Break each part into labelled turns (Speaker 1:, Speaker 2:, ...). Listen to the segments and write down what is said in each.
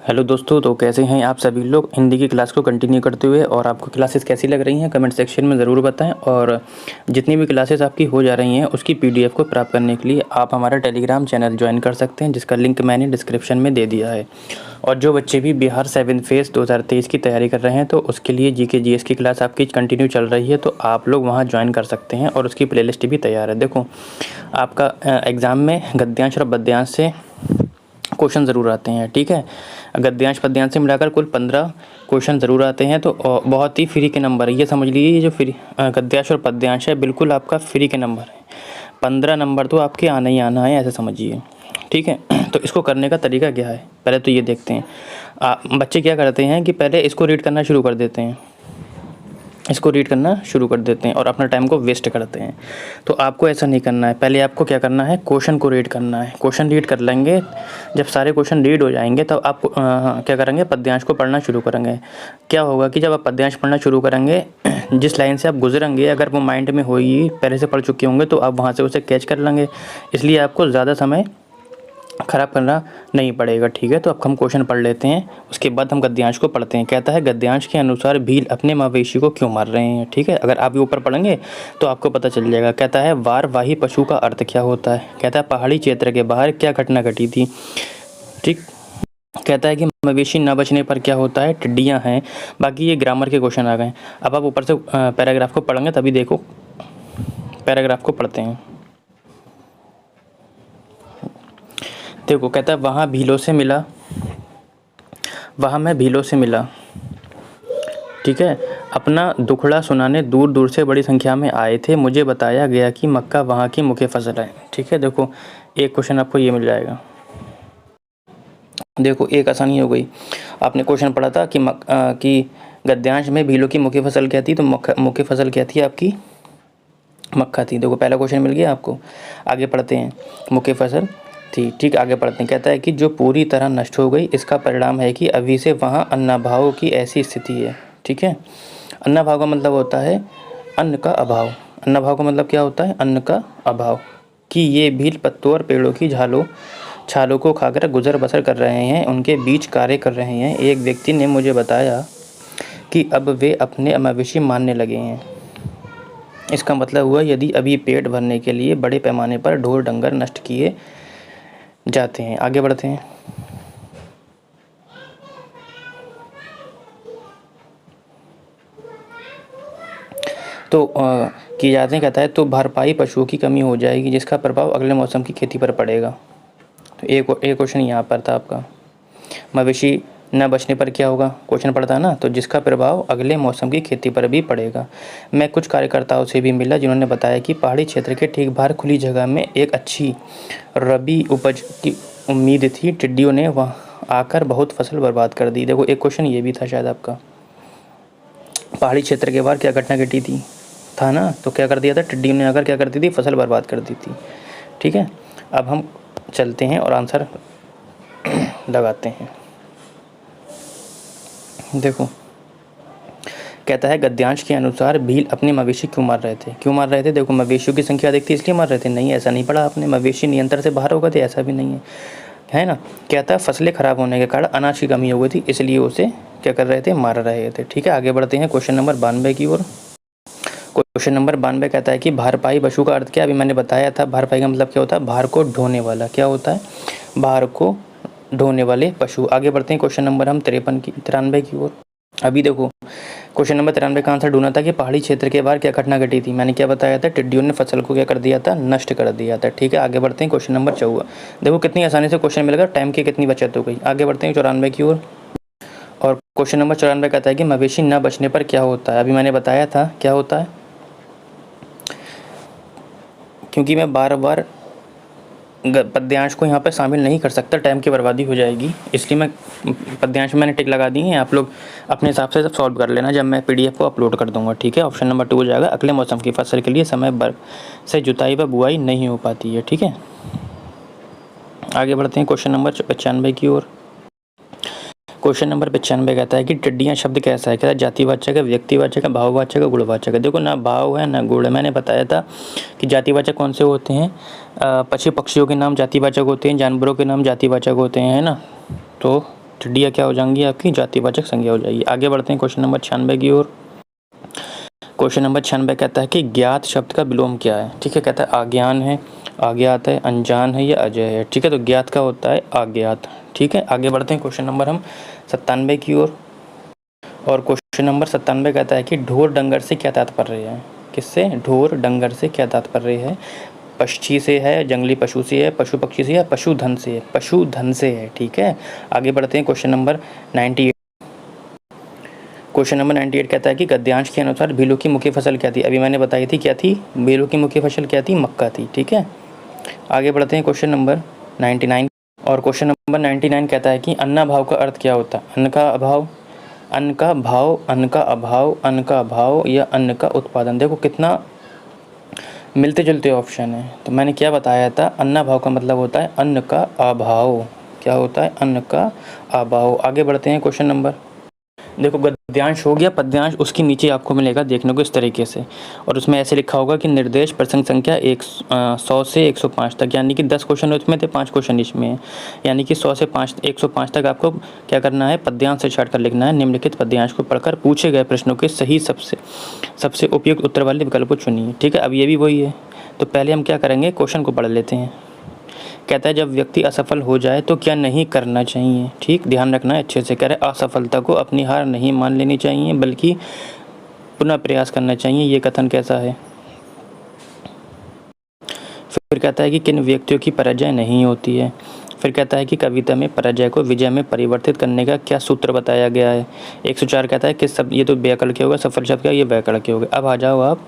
Speaker 1: Hello दोस्तों, तो कैसे हैं आप सभी लोग। हिंदी की क्लास को कंटिन्यू करते हुए, और आपको क्लासेस कैसी लग रही हैं कमेंट सेक्शन में ज़रूर बताएं। और जितनी भी क्लासेस आपकी हो जा रही हैं उसकी पीडीएफ को प्राप्त करने के लिए आप हमारा टेलीग्राम चैनल ज्वाइन कर सकते हैं, जिसका लिंक मैंने डिस्क्रिप्शन में दे दिया है। और जो बच्चे भी बिहार 7th फेज़ 2023 की तैयारी कर रहे हैं तो उसके लिए जीके जीएस की क्लास आपकी कंटिन्यू चल रही है, तो आप लोग वहाँ ज्वाइन कर सकते हैं और उसकी प्लेलिस्ट भी तैयार है। देखो, आपका एग्ज़ाम में गद्यांश और पद्यांश से क्वेश्चन ज़रूर आते हैं, ठीक है। गद्यांश पद्यांश से मिलाकर कुल 15 क्वेश्चन ज़रूर आते हैं, तो बहुत ही फ्री के नंबर है। ये समझ लीजिए, ये जो फ्री गद्यांश और पद्यांश है बिल्कुल आपका फ्री के नंबर है। 15 नंबर तो आपके आना ही आना है, ऐसे समझिए, ठीक है। तो इसको करने का तरीका क्या है, पहले तो ये देखते हैं। बच्चे क्या करते हैं कि पहले इसको रीड करना शुरू कर देते हैं, और अपना टाइम को वेस्ट करते हैं। तो आपको ऐसा नहीं करना है। पहले आपको क्या करना है, क्वेश्चन को रीड करना है। क्वेश्चन रीड कर लेंगे, जब सारे क्वेश्चन रीड हो जाएंगे तब आप क्या करेंगे, पद्यांश को पढ़ना शुरू करेंगे। क्या होगा कि जब आप पद्यांश पढ़ना शुरू करेंगे, जिस लाइन से आप गुजरेंगे अगर वो माइंड में होगी, पहले से पढ़ चुके होंगे, तो आप वहाँ से उसे कैच कर लेंगे। इसलिए आपको ज़्यादा समय ख़राब करना नहीं पड़ेगा, ठीक है। तो अब हम क्वेश्चन पढ़ लेते हैं, उसके बाद हम गद्यांश को पढ़ते हैं। कहता है, गद्यांश के अनुसार भील अपने मवेशी को क्यों मार रहे हैं, ठीक है। अगर आप ये ऊपर पढ़ेंगे तो आपको पता चल जाएगा। कहता है, वारवाही पशु का अर्थ क्या होता है। कहता है, पहाड़ी क्षेत्र के बाहर क्या घटना घटी थी, ठीक। कहता है कि मवेशी न बचने पर क्या होता है, टिड्डियाँ हैं। बाकी ये ग्रामर के क्वेश्चन आ गए। अब आप ऊपर से पैराग्राफ को पढ़ेंगे तभी। देखो, पैराग्राफ को पढ़ते हैं। देखो, कहता है, वहाँ मैं भीलों से मिला, ठीक है। अपना दुखड़ा सुनाने दूर दूर से बड़ी संख्या में आए थे। मुझे बताया गया कि मक्का वहाँ की मुख्य फसल है, ठीक है। देखो, एक क्वेश्चन आपको ये मिल जाएगा। देखो, एक आसानी हो गई। आपने क्वेश्चन पढ़ा था कि गद्यांश में भीलों की मुख्य फसल क्या थी, तो मुख्य फसल क्या थी आपकी, मक्का थी। देखो, पहला क्वेश्चन मिल गया आपको। आगे पढ़ते हैं, मुख्य फसल थी, ठीक। आगे पढ़ते हैं। कहता है कि जो पूरी तरह नष्ट हो गई, इसका परिणाम है कि अभी से वहाँ अन्नाभाव की ऐसी स्थिति है, ठीक है। अन्नाभाव का मतलब होता है अन्न का अभाव। अन्नाभाव का मतलब क्या होता है, अन्न का अभाव। कि ये भील पत्तों और पेड़ों की छालों को खाकर गुजर बसर कर रहे हैं, उनके बीच कार्य कर रहे हैं। एक व्यक्ति ने मुझे बताया कि अब वे अपने मवेशी मारने लगे हैं। इसका मतलब हुआ, यदि अभी पेट भरने के लिए बड़े पैमाने पर ढोर डंगर नष्ट किए जाते हैं। आगे बढ़ते हैं। तो किए जाते हैं। कहता है, तो भरपाई पशुओं की कमी हो जाएगी, जिसका प्रभाव अगले मौसम की खेती पर पड़ेगा। तो एक क्वेश्चन यहाँ पर था आपका, मवेशी न बचने पर क्या होगा, क्वेश्चन पड़ता है ना। तो जिसका प्रभाव अगले मौसम की खेती पर भी पड़ेगा। मैं कुछ कार्यकर्ताओं से भी मिला, जिन्होंने बताया कि पहाड़ी क्षेत्र के ठीक बाहर खुली जगह में एक अच्छी रबी उपज की उम्मीद थी। टिड्डियों ने वहाँ आकर बहुत फसल बर्बाद कर दी। देखो, एक क्वेश्चन ये भी था शायद आपका, पहाड़ी क्षेत्र के बाहर क्या घटना घटी थी, था ना। तो क्या कर दिया था, टिड्डियों ने आकर क्या कर दी थी, फसल बर्बाद कर दी थी, ठीक है। अब हम चलते हैं और आंसर लगाते हैं। देखो, कहता है, गद्यांश के अनुसार भील अपने मवेशी क्यों मार रहे थे। देखो, मवेशियों की संख्या अधिक थी इसलिए मार रहे थे, नहीं, ऐसा नहीं पढ़ा आपने। मवेशी नियंत्रण से बाहर हो गए थे, ऐसा भी नहीं है ना। कहता है, फसलें खराब होने के कारण अनाज की कमी हो गई थी, इसलिए उसे क्या कर रहे थे, मार रहे थे, ठीक है। आगे बढ़ते हैं क्वेश्चन नंबर 92 की ओर। क्वेश्चन नंबर 92 कहता है कि भारपाई पशु का अर्थ क्या। अभी मैंने बताया था, भारपाई का मतलब क्या होता है, भार को ढोने वाला। क्या होता है, भार को ढोने वाले पशु। आगे बढ़ते हैं क्वेश्चन नंबर हम 93 की ओर। अभी देखो, क्वेश्चन नंबर 93 का आंसर ढूंढना था कि पहाड़ी क्षेत्र के बाहर क्या घटना घटी थी। मैंने क्या बताया था, टिड्डियों ने फसल को क्या कर दिया था, नष्ट कर दिया था, ठीक है। आगे बढ़ते हैं क्वेश्चन नंबर 14। देखो, कितनी आसानी से क्वेश्चन मिलेगा, टाइम की कितनी बचत हो गई। आगे बढ़ते हैं 94 की ओर। और क्वेश्चन नंबर 94 कहता है कि मवेशी न बचने पर क्या होता है। अभी मैंने बताया था क्या होता है, क्योंकि मैं बार बार पद्यांश को यहाँ पर शामिल नहीं कर सकता, टाइम की बर्बादी हो जाएगी, इसलिए मैं पद्यांश में मैंने टिक लगा दी है। आप लोग अपने हिसाब से सब सॉल्व कर लेना जब मैं पीडीएफ को अपलोड कर दूंगा, ठीक है। ऑप्शन नंबर 2 हो जाएगा, अगले मौसम की फसल के लिए समय भर से जुताई व बुआई नहीं हो पाती है, ठीक है। आगे बढ़ते हैं क्वेश्चन नंबर 95 की ओर। क्वेश्चन नंबर 95 कहता है कि टिड्डियाँ शब्द कैसा है। कहता है, जातिवाचक है, व्यक्तिवाचक है, भाववाचक है, गुणवाचक है। देखो, ना भाव है ना गुण है। मैंने बताया था कि जातिवाचक कौन से होते हैं, पशुओं के नाम जातिवाचक होते हैं, जानवरों के नाम जातिवाचक होते हैं, है ना। तो टिड्डियाँ क्या हो जाएंगी आपकी, जातिवाचक संज्ञा हो जाएगी। आगे बढ़ते हैं क्वेश्चन नंबर 96 की ओर। क्वेश्चन नंबर 96 कहता है कि ज्ञात शब्द का विलोम क्या है। ठीक है, कहता है अज्ञान है, अज्ञात है, अनजान है या अजय है। ठीक है, तो ज्ञात का होता है अज्ञात। ठीक है, आगे बढ़ते हैं क्वेश्चन नंबर हम 97 की ओर। और क्वेश्चन नंबर 97 कहता है कि ढोर डंगर से क्या तात्पर्य है। किससे, ढोर डंगर से क्या तात्पर्य है। पक्षी से है, जंगली पशु से है, पशु पक्षी से है, पशुधन से है। पशुधन से है। ठीक है, आगे बढ़ते हैं क्वेश्चन नंबर 98। क्वेश्चन नंबर 98 कहता है कि गद्यांश के अनुसार भीलों की मुख्य फसल क्या थी। अभी मैंने बताई थी क्या थी, भीलों की मुख्य फसल क्या थी, मक्का थी। ठीक है, आगे बढ़ते हैं क्वेश्चन नंबर 99। और क्वेश्चन नंबर 99 कहता है कि अन्नाभाव का अर्थ क्या होता है। अन्न का अभाव, अन्न का भाव, अन्न का अभाव, अन्न का अभाव या अन्न का उत्पादन। देखो कितना मिलते जुलते ऑप्शन है। तो मैंने क्या बताया था, अन्नाभाव का मतलब होता है अन्न का अभाव। क्या होता है, अन्न का अभाव। आगे बढ़ते हैं क्वेश्चन नंबर। देखो गद्यांश हो गया, पद्यांश उसके नीचे आपको मिलेगा देखने को इस तरीके से, और उसमें ऐसे लिखा होगा कि निर्देश प्रसंग संख्या 100 से 105 तक, यानी कि 10 क्वेश्चन उसमें थे, 5 क्वेश्चन इसमें है, यानी कि 100 से 105 तक आपको क्या करना है, पद्यांश से छाट कर लिखना है। निम्नलिखित पद्यांश को पढ़कर पूछे गए प्रश्नों के सही सबसे उपयुक्त उत्तर वाले विकल्प को चुनिए। ठीक है, अब ये भी वही है, तो पहले हम क्या करेंगे, क्वेश्चन को पढ़ लेते हैं। कहता है जब व्यक्ति असफल हो जाए तो क्या नहीं करना चाहिए। ठीक, ध्यान रखना है अच्छे से। कह रहे असफलता को अपनी हार नहीं मान लेनी चाहिए बल्कि पुनः प्रयास करना चाहिए। ये कथन कैसा है। फिर कहता है कि किन व्यक्तियों की पराजय नहीं होती है। फिर कहता है कि कविता में पराजय को विजय में परिवर्तित करने का क्या सूत्र बताया गया है। 104 कहता है किस शब्द, ये तो व्याकरण के होगा, सफल शब्द का, ये व्याकरण के होगा। अब आ जाओ आप,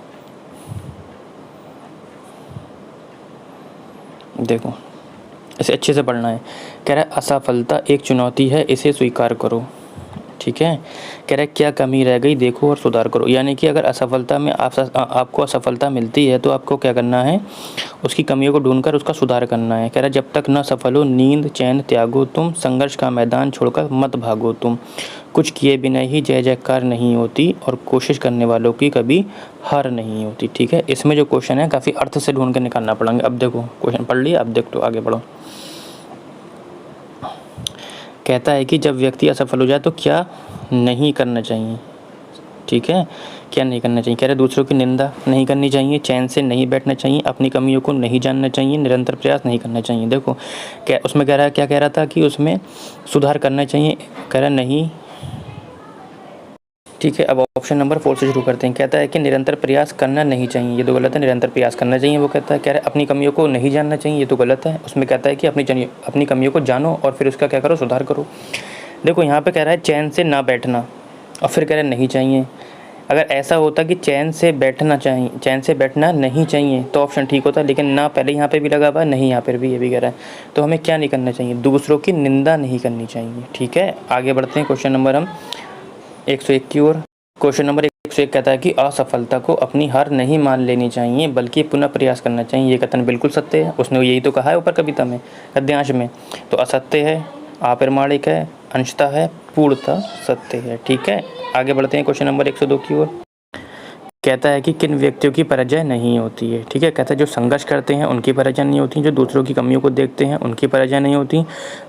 Speaker 1: देखो इसे अच्छे से पढ़ना है। कह रहा है असफलता एक चुनौती है, इसे स्वीकार करो। ठीक है, कह रहा है क्या कमी रह गई देखो और सुधार करो। यानी कि अगर असफलता में आपको असफलता मिलती है तो आपको क्या करना है, उसकी कमियों को ढूंढकर उसका सुधार करना है। कह रहा है जब तक न सफल हो नींद चैन त्यागो तुम, संघर्ष का मैदान छोड़कर मत भागो तुम, कुछ किए बिना ही जय जयकार नहीं होती और कोशिश करने वालों की कभी हार नहीं होती। ठीक है, इसमें जो क्वेश्चन है काफ़ी अर्थ से ढूंढ कर निकालना पड़ेंगे। अब देखो क्वेश्चन पढ़ लिया, अब देख तो आगे बढ़ो। कहता है कि जब व्यक्ति असफल हो जाए तो क्या नहीं करना चाहिए। ठीक है, क्या नहीं करना चाहिए। कह रहे दूसरों की निंदा नहीं करनी चाहिए, चैन से नहीं बैठना चाहिए, अपनी कमियों को नहीं जानना चाहिए, निरंतर प्रयास नहीं करना चाहिए। देखो क्या उसमें कह रहा है, क्या कह रहा था कि उसमें सुधार करना चाहिए, कह रहा नहीं। ठीक है, अब ऑप्शन नंबर 4 से शुरू करते हैं। कहता है कि निरंतर प्रयास करना नहीं चाहिए, ये तो गलत है। निरंतर प्रयास करना चाहिए वो कहता है। कह रहा है अपनी कमियों को नहीं जानना चाहिए, ये तो गलत है। उसमें कहता है कि अपनी कमियों को जानो और फिर उसका क्या करो, सुधार करो। देखो यहाँ पे कह रहा है चैन से ना बैठना, और फिर कह रहा है नहीं चाहिए। अगर ऐसा होता कि चैन से बैठना चाहिए, चैन से बैठना नहीं चाहिए तो ऑप्शन ठीक होता, लेकिन ना पहले यहाँ पे भी लगा हुआ, नहीं यहाँ पर भी ये भी कह रहा है। तो हमें क्या नहीं करना चाहिए, दूसरों की निंदा नहीं करनी चाहिए। ठीक है, आगे बढ़ते हैं क्वेश्चन नंबर हम 101 की ओर। क्वेश्चन नंबर 101 कहता है कि असफलता को अपनी हार नहीं मान लेनी चाहिए बल्कि पुनः प्रयास करना चाहिए। ये कथन बिल्कुल सत्य है, उसने यही तो कहा है ऊपर कविता में, गद्यांश में। तो असत्य है, अप्रमाणिक है, अंशतः है, पूर्णतः सत्य है। ठीक है, आगे बढ़ते हैं क्वेश्चन नंबर 102 की ओर। कहता है कि किन व्यक्तियों की पराजय नहीं होती है। ठीक है, कहता है जो संघर्ष करते हैं उनकी पराजय नहीं होती, जो दूसरों की कमियों को देखते हैं उनकी पराजय नहीं होती,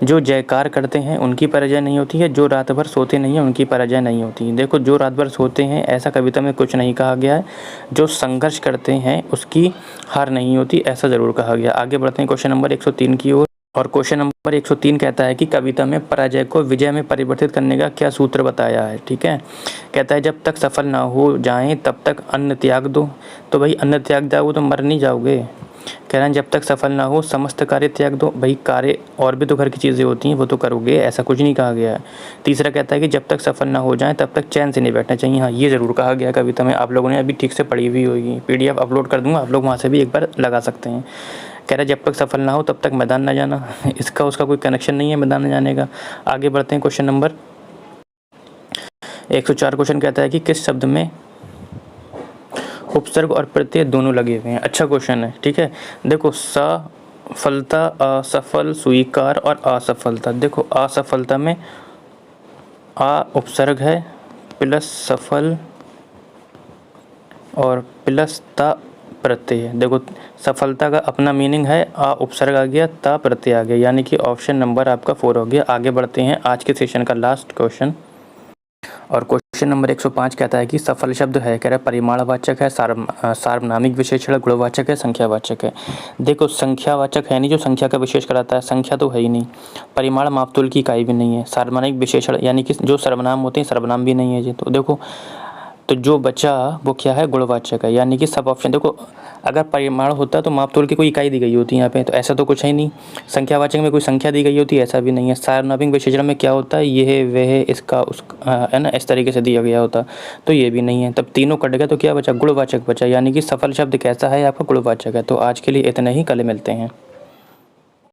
Speaker 1: जो जयकार करते हैं उनकी पराजय नहीं होती है, जो रात भर सोते नहीं हैं उनकी पराजय नहीं होती। देखो जो रात भर सोते हैं ऐसा कविता में कुछ नहीं कहा गया है, जो संघर्ष करते हैं उसकी हार नहीं होती ऐसा ज़रूर कहा गया। आगे बढ़ते हैं क्वेश्चन नंबर 103 की ओर। और क्वेश्चन नंबर 103 कहता है कि कविता में पराजय को विजय में परिवर्तित करने का क्या सूत्र बताया है। ठीक है, कहता है जब तक सफल ना हो जाएं तब तक अन्न त्याग दो। तो भाई अन्न त्याग दोगे तो मर नहीं जाओगे। कह रहे हैं जब तक सफल ना हो समस्त कार्य त्याग दो। भाई कार्य और भी तो घर की चीज़ें होती हैं वो तो करोगे, ऐसा कुछ नहीं कहा गया है। तीसरा कहता है कि जब तक सफल ना हो जाएं तब तक चैन से नहीं बैठना चाहिए। हाँ ये ज़रूर कहा गया कविता में, आप लोगों ने अभी ठीक से पढ़ी हुई होगी। PDF अपलोड कर दूँगा, आप लोग वहाँ से भी एक बार लगा सकते हैं। कह रहा है जब तक सफल ना हो तब तक मैदान ना जाना। इसका उसका कोई कनेक्शन नहीं है मैदान में जाने का। आगे बढ़ते हैं क्वेश्चन नंबर 104। क्वेश्चन कहता है कि किस शब्द में उपसर्ग और प्रत्यय दोनों लगे हुए हैं। अच्छा क्वेश्चन है। ठीक है, देखो सफलता, असफल, स्वीकार और असफलता। देखो असफलता में आ उपसर्ग है प्लस सफल और प्लस ता प्रत्यय है। देखो सफलता का अपना मीनिंग है आ उपसर्ग आ गया, ता प्रत्यय आ गया, यानी कि ऑप्शन नंबर आपका 4 हो गया। आगे बढ़ते हैं आज के सेशन का लास्ट क्वेश्चन, और क्वेश्चन नंबर 105 कहता है कि सफल शब्द है, कह रहा है परिमाणवाचक है, सार्वनामिक विशेषण, गुणवाचक है, संख्यावाचक है। देखो संख्यावाचक है नहीं, जो संख्या का विशेष कराता है, संख्या तो है ही नहीं, परिमाण मापतोल की इकाई भी नहीं है, सार्वनामिक विशेषण यानी कि जो सर्वनाम होते हैं सर्वनाम भी नहीं है जी। तो देखो तो जो बचा वो क्या है, गुणवाचक है, यानी कि सब ऑप्शन। देखो अगर परिमाण होता तो मापतोल की कोई इकाई दी गई होती है यहाँ पे, तो ऐसा तो कुछ है ही नहीं। संख्यावाचक में कोई संख्या दी गई होती है, ऐसा भी नहीं है। सार्वनामिक विशेषण में क्या होता है, यह वह इसका उसका है ना, इस तरीके से दिया गया होता, तो ये भी नहीं है। तब तीनों कट गया तो क्या बचा, गुणवाचक बचा, यानी कि सफल शब्द कैसा है आपका, गुणवाचक है। तो आज के लिए इतना ही, कल मिलते हैं।